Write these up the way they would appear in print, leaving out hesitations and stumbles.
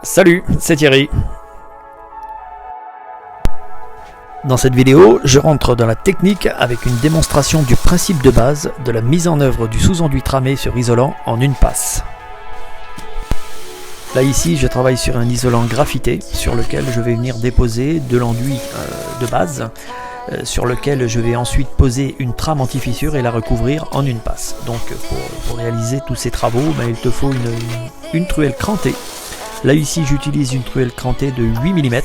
Salut, c'est Thierry. Dans cette vidéo, je rentre dans la technique avec une démonstration du principe de base de la mise en œuvre du sous-enduit tramé sur isolant en une passe. Là ici, je travaille sur un isolant graphité sur lequel je vais venir déposer de l'enduit de base, sur lequel je vais ensuite poser une trame anti-fissure et la recouvrir en une passe. Donc pour réaliser tous ces travaux, il te faut une truelle crantée. Là ici, j'utilise une truelle crantée de 8 mm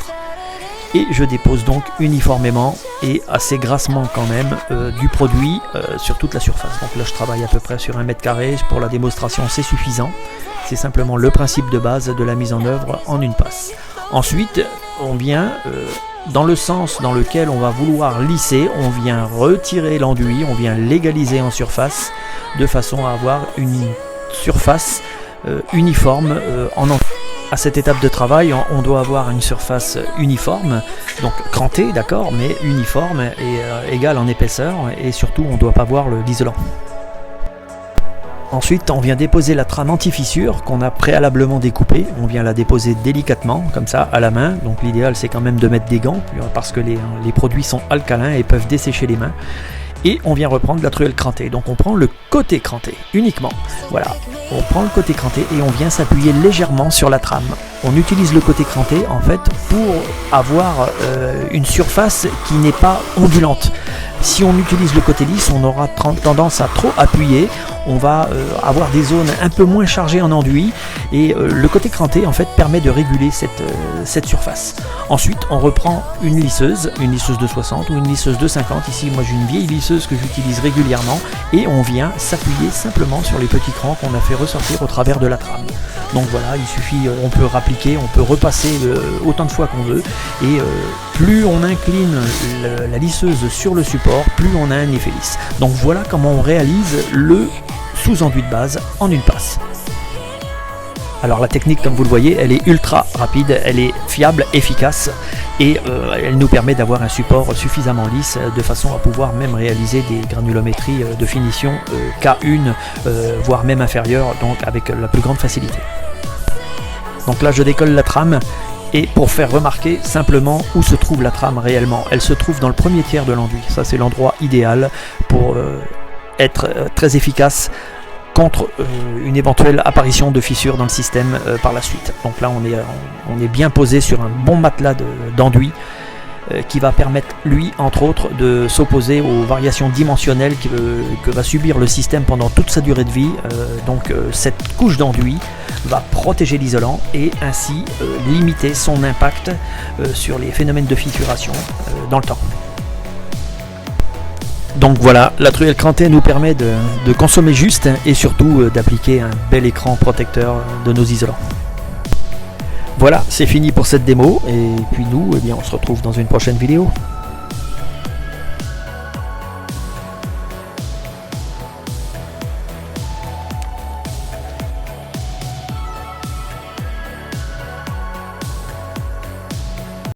et je dépose donc uniformément et assez grassement quand même du produit sur toute la surface. Donc là je travaille à peu près sur 1 m², pour la démonstration c'est suffisant. C'est simplement le principe de base de la mise en œuvre en une passe. Ensuite on vient dans le sens dans lequel on va vouloir lisser, on vient retirer l'enduit, on vient l'égaliser en surface de façon à avoir une surface uniforme en enduit. À cette étape de travail, on doit avoir une surface uniforme, donc crantée, d'accord, mais uniforme et égale en épaisseur, et surtout on ne doit pas voir l'isolant. Ensuite, on vient déposer la trame anti-fissure qu'on a préalablement découpée. On vient la déposer délicatement, comme ça, à la main. Donc l'idéal, c'est quand même de mettre des gants, parce que les produits sont alcalins et peuvent dessécher les mains. Et on vient reprendre la truelle crantée. Donc on prend le côté cranté uniquement. Voilà, on prend le côté cranté et on vient s'appuyer légèrement sur la trame. On utilise le côté cranté en fait pour avoir une surface qui n'est pas ondulante. Si on utilise le côté lisse, on aura tendance à trop appuyer. On va avoir des zones un peu moins chargées en enduit et le côté cranté en fait permet de réguler cette surface. Ensuite, on reprend une lisseuse de 60 ou une lisseuse de 50. Ici, moi j'ai une vieille lisseuse que j'utilise régulièrement et on vient s'appuyer simplement sur les petits crans qu'on a fait ressortir au travers de la trame. Donc voilà, il suffit, on peut rappliquer, on peut repasser autant de fois qu'on veut et plus on incline la lisseuse sur le support, plus on a un effet lisse. Donc voilà comment on réalise le sous-enduit de base en une passe. Alors la technique, comme vous le voyez, elle est ultra rapide, elle est fiable, efficace et elle nous permet d'avoir un support suffisamment lisse de façon à pouvoir même réaliser des granulométries de finition K1, voire même inférieure, donc avec la plus grande facilité. Donc là je décolle la trame et pour faire remarquer simplement où se trouve la trame réellement. Elle se trouve dans le premier tiers de l'enduit, ça c'est l'endroit idéal pour être très efficace contre une éventuelle apparition de fissures dans le système par la suite. Donc là on est bien posé sur un bon matelas d'enduit qui va permettre lui entre autres de s'opposer aux variations dimensionnelles que va subir le système pendant toute sa durée de vie. Donc cette couche d'enduit va protéger l'isolant et ainsi limiter son impact sur les phénomènes de fissuration dans le temps. Donc voilà, la truelle crantée nous permet de consommer juste et surtout d'appliquer un bel écran protecteur de nos isolants. Voilà, c'est fini pour cette démo et puis nous, on se retrouve dans une prochaine vidéo.